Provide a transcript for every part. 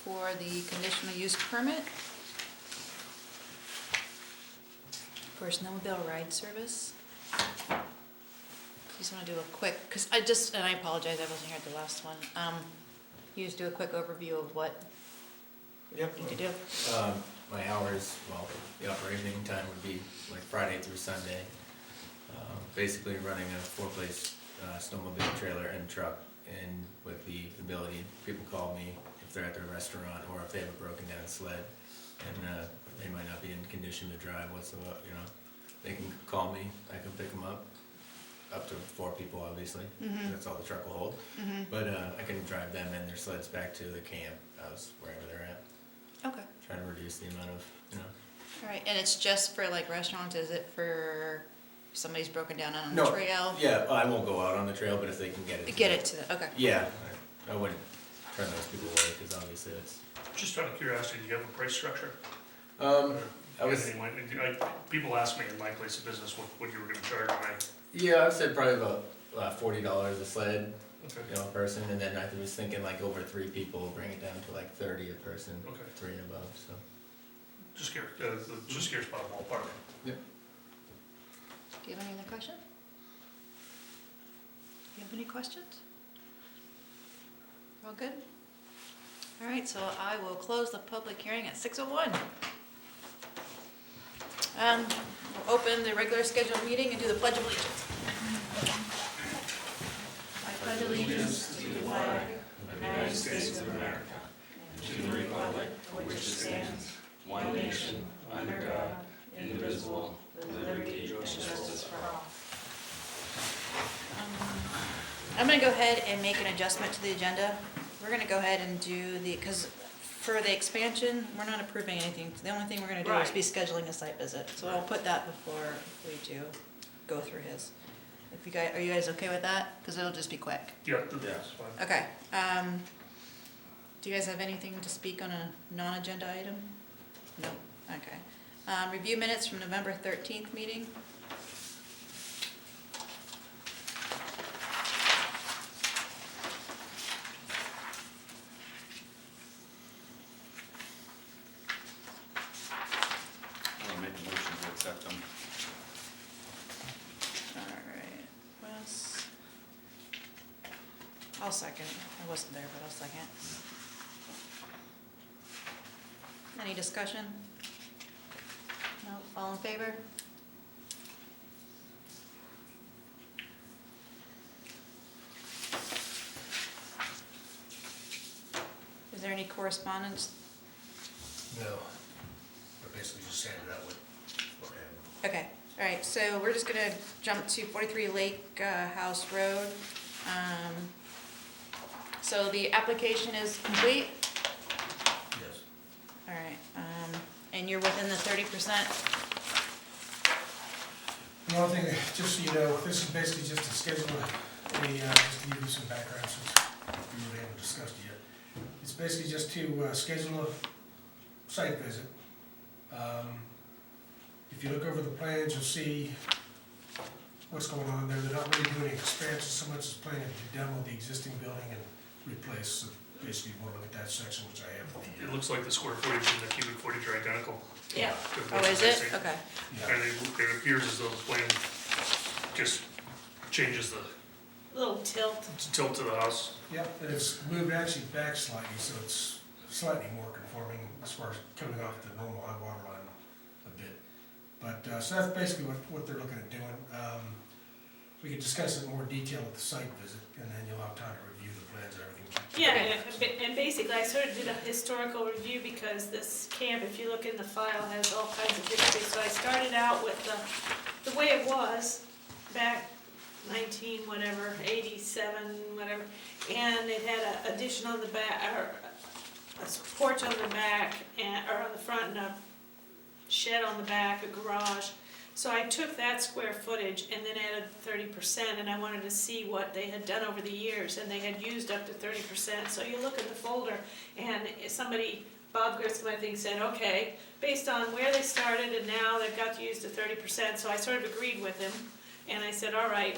for the conditional use permit for snowmobile ride service. Just want to do a quick, because and I apologize, I wasn't here at the last one. You just do a quick overview of what Yep. you do. My hours, well, the operating time would be like Friday through Sunday. Basically running a 4-place snowmobile trailer and truck, and with the ability, people call me if they're at their restaurant or if they have a broken down sled and they might not be in condition to drive whatsoever, they can call me, I can pick them up to 4 people obviously, that's all the truck will hold. But I can drive them and their sleds back to the camp house, wherever they're at. Okay. Try to reduce the amount of, All right, and it's just for like restaurants, is it for somebody's broken down on No. the trail? Yeah, I won't go out on the trail, but if they can get it. Get it to the, okay. Yeah, I wouldn't turn those people away, because obviously it's. Just out of curiosity, do you have a price structure? I was. People ask me in my place of business what you were gonna charge, and Yeah, I've said probably about $40 a sled, okay. a person, and then I was thinking like over 3 people, bring it down to like 30 a person, Okay. 3 and above, so. Just curious about ballpark. Yep. Do you have any other questions? Do you have any questions? All good? All right, so I will close the public hearing at 6:01. We'll open the regular scheduled meeting and do the Pledge of Allegiance. I pledge allegiance to the flag of the United States of America, to the republic for which it stands, one nation, under God, indivisible, with liberty and justice for all. I'm going to go ahead and make an adjustment to the agenda. We're going to go ahead and do because for the expansion, we're not approving anything. The only thing we're going to do is be scheduling a site visit. So I'll put that before we do go through his. If you guys, are you guys okay with that? Because it'll just be quick. Yeah, that's fine. Okay. Do you guys have anything to speak on a non-agenda item? No. Okay. Review minutes from November 13th meeting. I'll make a motion to accept them. All right. Wes. I'll second. I wasn't there, but I'll second. Any discussion? No. All in favor? Is there any correspondence? No. I basically just sanded out what happened. Okay, all right, so we're just gonna jump to 43 Lake House Road. So the application is complete? Yes. All right, and you're within the 30%? The only thing, just so you know, this is basically just to schedule just to give you some background since we really haven't discussed it yet. It's basically just to schedule a site visit. If you look over the plans, you'll see what's going on there. They're not really doing expansion so much as planning to demo the existing building and replace. So basically, you want to look at that section, which I have. It looks like the square footage and the cubic footage are identical. Yeah. to Oh, what's is it? existing. Okay. Yeah. And it appears as though the plan just changes the Little tilt. tilt to the house. Yep, and it's moved actually back slightly, so it's slightly more conforming as far as coming off the normal high water line a bit. But, so that's basically what they're looking at doing. We can discuss it in more detail at the site visit, and then you'll have time to review the plans and everything. Yeah, and basically I sort of did a historical review because this camp, if you look in the file, has all kinds of history. So I started out with the way it was back 87, whatever. And it had an addition on the back, or a porch on the back, or on the front, and a shed on the back, a garage. So I took that square footage and then added 30%, and I wanted to see what they had done over the years, and they had used up to 30%. So you look at the folder, and somebody, Bob Griscom, I think, said, okay, based on where they started and now they've got to use the 30%, so I sort of agreed with him. And I said, all right,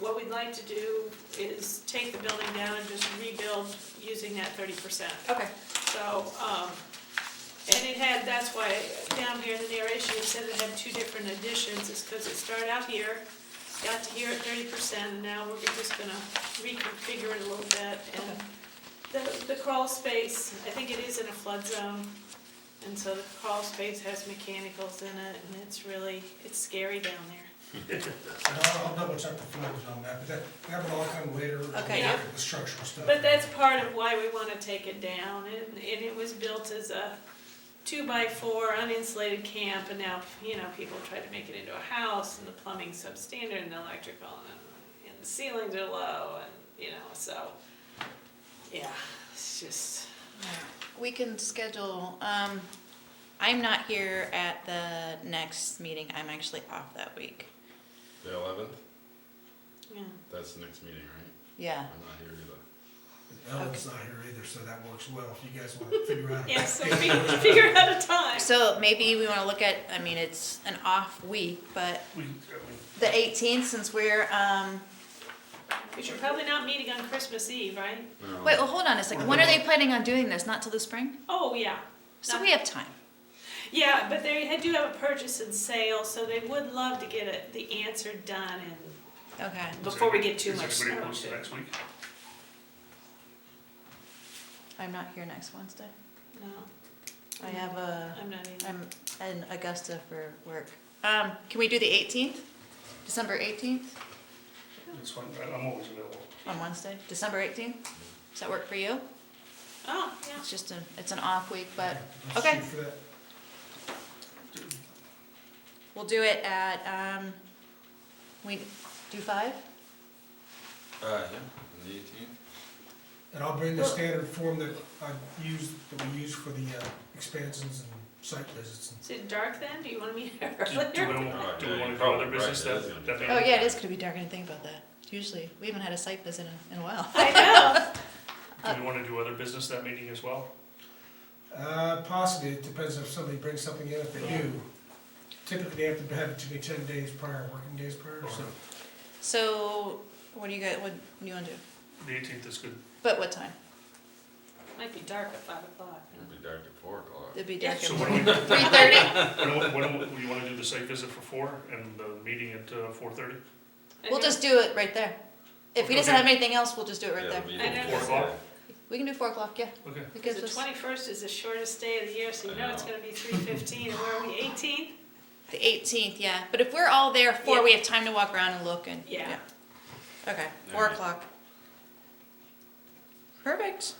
what we'd like to do is take the building down and just rebuild using that 30%. Okay, So, and it had, that's why down here in the narration, it said it had two different additions, it's because it started out here, got to here at 30%, and now we're just gonna reconfigure it a little bit. And the crawl space, I think it is in a flood zone, and so the crawl space has mechanicals in it, and it's scary down there. And I'll double check the flood on that, but that would all come later. Okay, yeah. The structural stuff. But that's part of why we wanna take it down, and it was built as a 2x4 uninsulated camp, and now, people try to make it into a house, and the plumbing's substandard, and the electrical, and the ceilings are low, and, so, yeah, it's just, we can schedule, I'm not here at the next meeting, I'm actually off that week. The 11th? yeah. That's the next meeting, right? Yeah, I'm not here either. Ellen's not here either, so that works well if you guys want to figure out. Yeah, so figure out a time. so maybe we wanna look at, it's an off week, but the 18th, since we're, We should probably not meeting on Christmas Eve, right? No. wait, well, hold on a second, when are they planning on doing this, not till the spring? Oh, yeah. So we have time. Yeah, but they do have a purchase and sale, so they would love to get the answer done Okay, before we get too much Is snow. everybody opposed to next week? I'm not here next Wednesday. No, I have I'm not either. I'm in Augusta for work. Can we do the 18th? December 18th It's fine, I'm always available. on Wednesday? December 18th? Does that work for you? Oh, yeah. It's an off week, but, Let's okay. shoot for that. We'll do it at, we do 5? Yeah, on the 18th. And I'll bring the standard form that we use for the expansions and site visits. Is it dark then? Do you want me to Do we earlier? want to do other Probably business right, that it is that gonna Oh, meeting? yeah, it is gonna be dark, I didn't think about that. Usually, we haven't had a site visit in a while. I know. Do we want to do other business that meeting as well? Possibly, it depends if somebody brings something in, if they do. Typically, they have to have it to me 10 days prior, working days prior, so. So, what do you want to do? The 18th is good. But what time? Might be dark at 5 o'clock. It'll be dark at 4 o'clock. It'd be dark So at when do we, 3:30? when you want to do the site visit for 4 and the meeting at 4:30? We'll just do it right there. If he doesn't Okay. have anything else, we'll just do it right Yeah, there. it'll be I know. 4 o'clock? We can do 4 o'clock, yeah. Okay. Because Because the 21st is the shortest day of the year, so you I know it's know. gonna be 3:15, and where are we, 18th? the 18th, yeah. But if we're all there 4, Yeah. we have time to walk around and look and, Yeah. Okay, 4 Alright. o'clock. Perfect.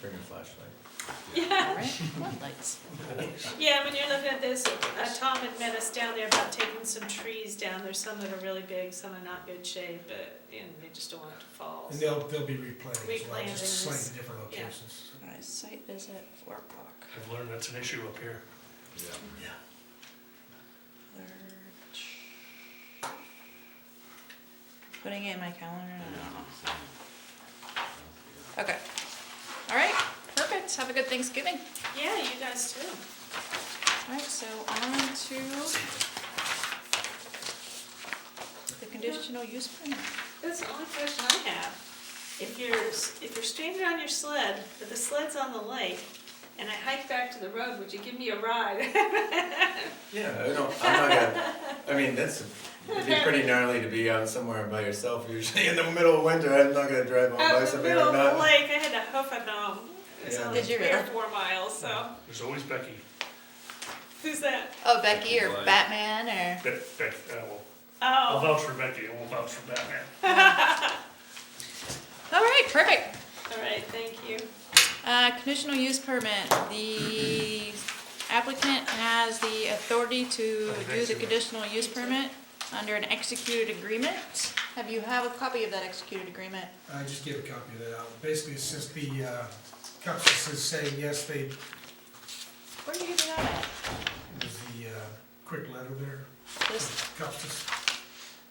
Bring a flashlight. Yeah. All right, floodlights. Yeah, when you're looking at this, Tom had met us down there about taking some trees down. There's some that are really big, some are not good shape, but, they just don't want it to fall. And so. they'll be replanting as well, Replanting just is- slightly different yeah. locations. All right, site visit, 4 o'clock. I've learned that's an issue up here. Yeah. Putting it in my calendar now. Okay. All right, perfect. Have a good Thanksgiving. Yeah, you guys too. All right, so on to the conditional use permit. That's the only question I have. If you're stranded on your sled, but the sled's on the lake, and I hike back to the road, would you give me a ride? Yeah, I'm not gonna, it'd be pretty gnarly to be out somewhere by yourself usually in the middle of winter. I'm not gonna drive home Out by in the somebody middle or of the not. lake, I had to hoof it home. It was Yeah. only Did you 3 or really? 4 miles, so. There's always Becky. Who's that? Oh, Becky or Like- Batman or? Becky, I'll Oh, vouch for Becky, I won't vouch for Batman. All right, perfect. all right, thank you. Conditional use permit. The applicant has the authority to do the conditional use permit under an executed agreement. Have you have a copy of that executed agreement? I just gave a copy of that out. Basically, it's just the, Cupsis is saying yes, they, Where are you getting that at? there's the, quick letter there. This, Cupsis,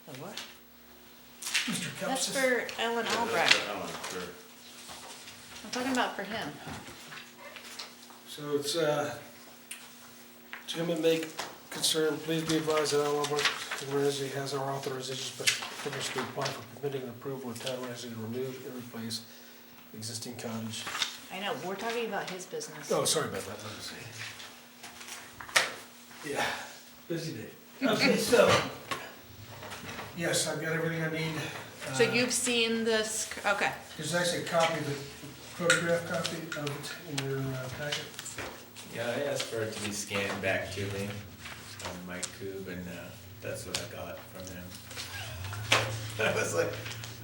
the what? Mr. That's Cupsis. for Ellen Albrecht. Sure. I'm talking about for him. So it's, Jim and Meg concerned, please be advised that Alan Albrecht Rangeley has our authorization special permits to apply for permitting and approval of town Rangeley to remove and replace existing cottage. I know, we're talking about his business. Oh, sorry about that. Let me see. Yeah, busy day. Okay, so, Yes, I've got everything I need. So you've seen this, okay. There's actually a copy of the photograph copy of it in your packet. Yeah, I asked for it to be scanned back to me on Mike Coob, and that's what I got from him. I was like,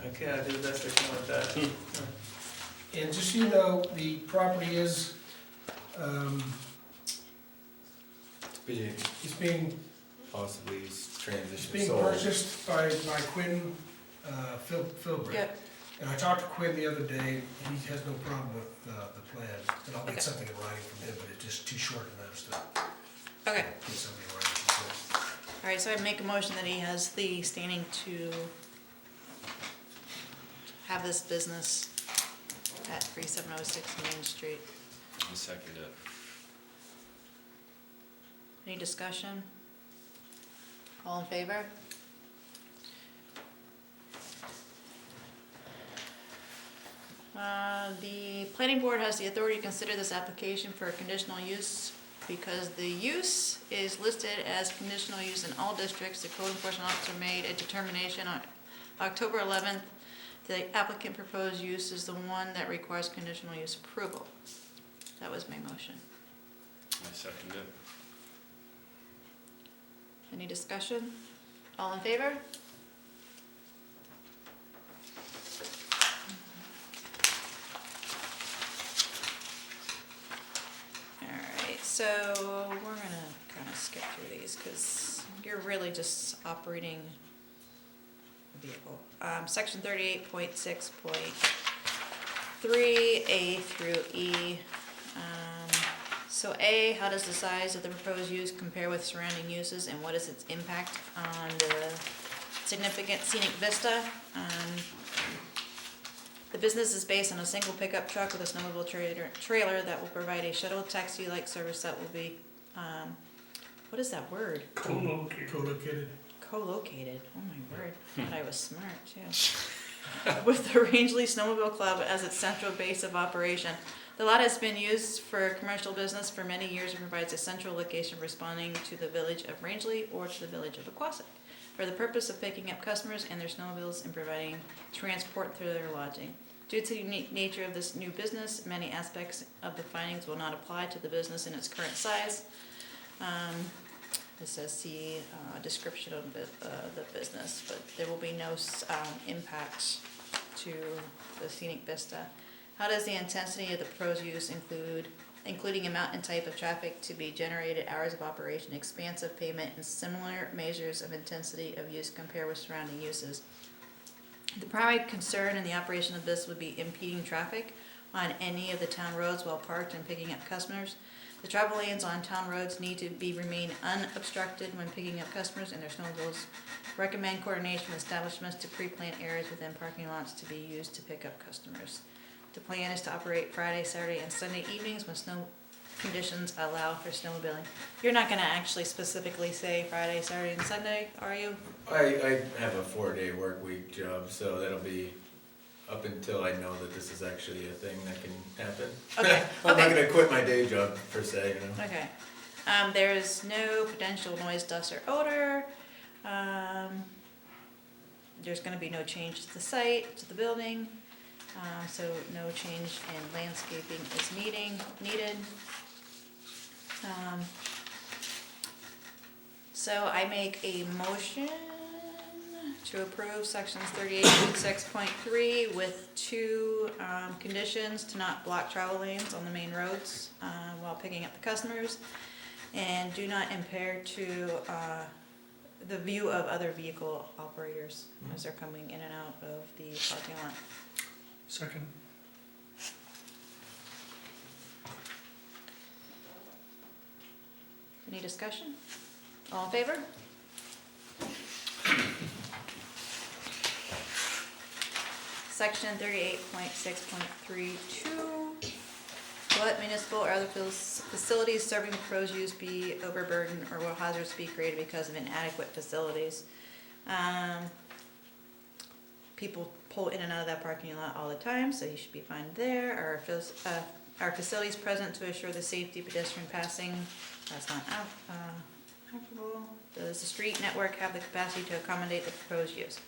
okay, I'll do the best I can with that. And just so you know, the property is, It's is being possibly It's transition being sold. purchased by Quinn Philbrick. Yep. And I talked to Quinn the other day, he has no problem with the plan. And I'll Okay. get something in writing from him, but it's just too short a notice to Okay, get something in writing. So, all right, so I make a motion that he has the standing to have this business at 3706 Main Street. I second it. Any discussion? All in favor? The planning board has the authority to consider this application for a conditional use because the use is listed as conditional use in all districts. The code enforcement officer made a determination on October 11th. The applicant proposed use is the one that requires conditional use approval. That was my motion. I second it. Any discussion? All in favor? Alright, so we're gonna kind of skip through these because you're really just operating a vehicle. Section 38.6.3, A through E. So A, how does the size of the proposed use compare with surrounding uses and what is its impact on the significant scenic vista? The business is based on a single pickup truck with a snowmobile trailer that will provide a shuttle taxi-like service that will be, what is that word? Co-located. co-located. Co-located, oh my word, thought I was smart too. With the Rangeley Snowmobile Club as its central base of operation. The lot has been used for commercial business for many years and provides a central location responding to the village of Rangeley or to the village of Aquasic for the purpose of picking up customers and their snowmobiles and providing transport through their lodging. Due to the unique nature of this new business, many aspects of the findings will not apply to the business in its current size. This says the description of the business, but there will be no impact to the scenic vista. How does the intensity of the proposed use including amount and type of traffic to be generated, hours of operation, expanse of pavement, and similar measures of intensity of use compare with surrounding uses? The primary concern in the operation of this would be impeding traffic on any of the town roads while parked and picking up customers. The travel lanes on town roads need to remain unobstructed when picking up customers and their snowmobiles. Recommend coordination with establishments to pre-plan areas within parking lots to be used to pick up customers. The plan is to operate Friday, Saturday, and Sunday evenings when snow conditions allow for snowmobiling. You're not gonna actually specifically say Friday, Saturday, and Sunday, are you? I have a 4-day work week job, so that'll be up until I know that this is actually a thing that can happen. Okay, I'm not okay. gonna quit my day job per se, you know? Okay. There's no potential noise, dust, or odor. There's gonna be no change to the site, to the building. So no change in landscaping is needed. So I make a motion to approve sections 38.6.3 with two conditions: to not block travel lanes on the main roads while picking up the customers, and do not impair to the view of other vehicle operators as they're coming in and out of the parking lot. Second. Any discussion? All in favor? Section 38.6.32, What municipal or other facilities serving the proposed use be overburdened, or will hazards be created because of inadequate facilities? People pull in and out of that parking lot all the time, so you should be fine there. Are facilities present to assure the safety of pedestrian passing? That's not applicable. Does the street network have the capacity to accommodate the proposed use?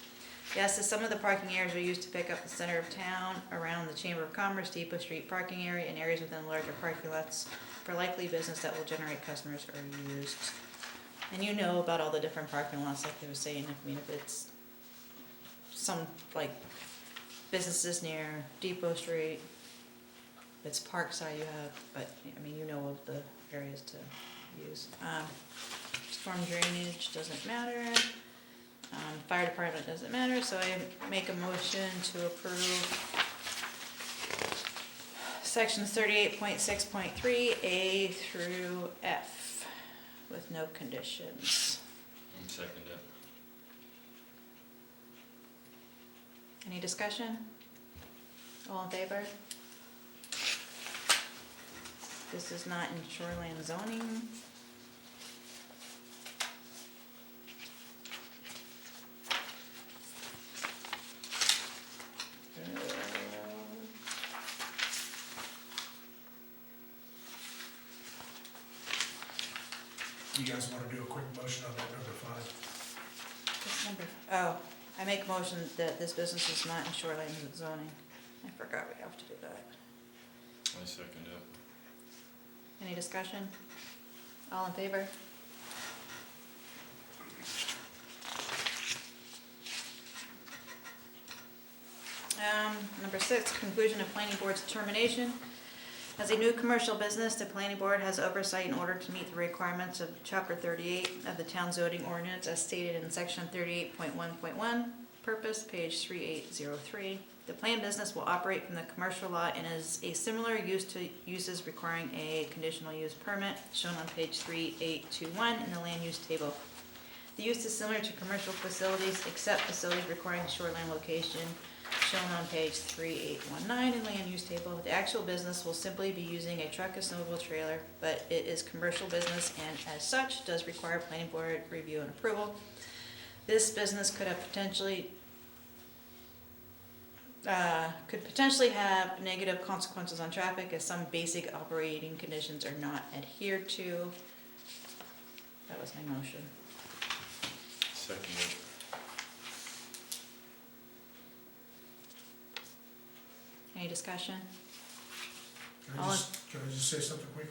Yes, as some of the parking areas are used to pick up the center of town, around the Chamber of Commerce, Depot Street parking area, and areas within larger parking lots for likely business that will generate customers are used. And you know about all the different parking lots, like they were saying, I mean, if it's some, like, businesses near Depot Street, if it's Parkside you have, but, I mean, you know of the areas to use. Storm drainage doesn't matter. Fire department doesn't matter, so I make a motion to approve sections 38.6.3 A through F with no conditions. And second it. Any discussion? All in favor? This is not in shoreline zoning. You guys wanna do a quick motion on that number 5? This number, oh, I make a motion that this business is not in shoreline zoning. I forgot we have to do that. I second it. Any discussion? All in favor? Number 6, conclusion of planning board's determination. As a new commercial business, the planning board has oversight in order to meet the requirements of chapter 38 of the town zoning ordinance as stated in section 38.1.1, purpose, page 3803. The planned business will operate from the commercial lot and is a similar use to uses requiring a conditional use permit shown on page 3821 in the land use table. The use is similar to commercial facilities except facilities requiring shoreline location shown on page 3819 in land use table. The actual business will simply be using a truck and snowmobile trailer, but it is commercial business and as such does require planning board review and approval. This business could potentially have negative consequences on traffic as some basic operating conditions are not adhered to. That was my motion. Second it. Any discussion? Can I just say something quick?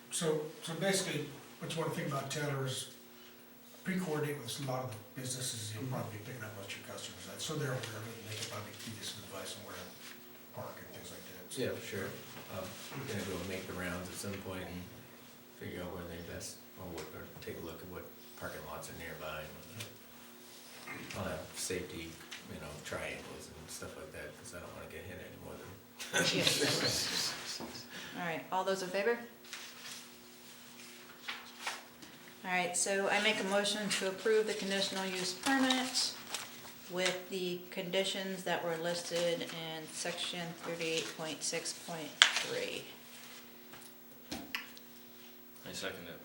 So basically, what you wanna think about, Taylor, is pre-coordinate with a lot of the businesses you'll probably be picking up most of your customers at, so they're aware of it, and they can probably give you some advice on where to park and things like that. So- Yeah, for sure. We're gonna go make the rounds at some point and figure out where they best, or take a look at what parking lots are nearby. I'll have safety, triangles and stuff like that, because I don't wanna get hit any more than. All right, all those in favor? All right, so I make a motion to approve the conditional use permit with the conditions that were listed in section 38.6.3. I second it.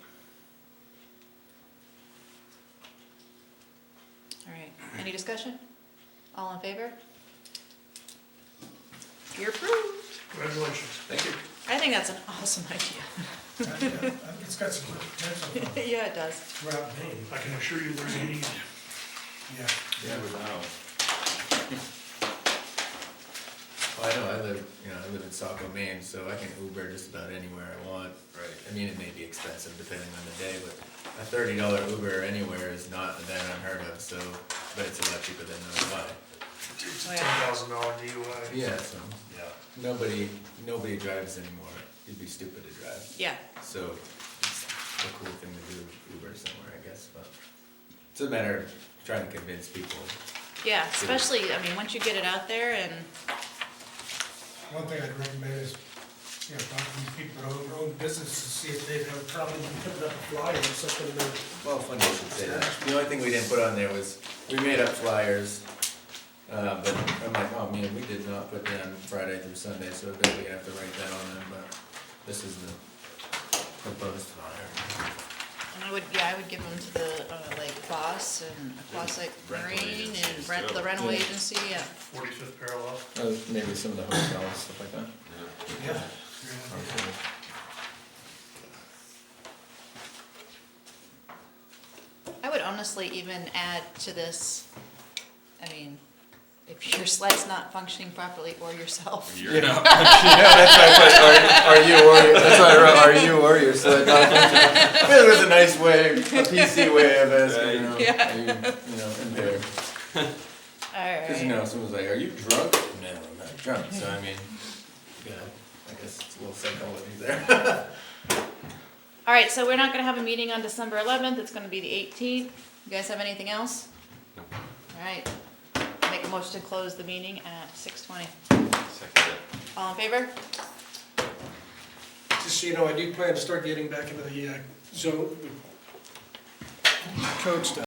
All right, any discussion? All in favor? You're approved. Congratulations. Thank you. I think that's an awesome idea. It's got some good potential Yeah, it does. throughout Maine. I can assure you there's a need. Yeah. Yeah, Wow. Well, I know, I live in Saco, Maine, so I can Uber just about anywhere I want. Right. I mean, it may be expensive depending on the day, but a $30 Uber anywhere is not that unheard of, so, but it's a lot cheaper than Illinois. It's Oh, a yeah. $10,000 DUI. Yeah, so Yeah. nobody drives anymore. You'd be stupid to drive. Yeah, So it's a cool thing to do, Uber somewhere, I guess, but it's a matter of trying to convince people. yeah, especially, I mean, once you get it out there and, One thing I'd recommend is, talking to people that own businesses, see if they've had a problem putting up a flyer or something in their. Well, funny you should say that. The only thing we didn't put on there was, we made up flyers, But I'm like, oh man, we did not put down Friday through Sunday, so I bet we have to write that on them, but this is the proposed flyer. And I would give them to the, like, boss and Aquasite Rental Marine agencies, and the yep. rental Yeah. agency, yeah. 45th parallel. Maybe some of the hotels, stuff like that. Yeah. I would honestly even add to this, I mean, if your sled's not functioning properly or yourself. You're not. That's why I put, that's why I wrote, are you or your sled not functional? It was a nice way, a PC way of asking, you know, Yeah. are you impaired? Cause someone's like, are you drunk? No, I'm not drunk, so I mean, I guess it's a little psychology there. All right, so we're not gonna have a meeting on December 11th, it's gonna be the 18th. You guys have anything else? All right, make a motion to close the meeting at 6:20. Second it. All in favor? Just so you know, I do plan to start getting back into the code stuff.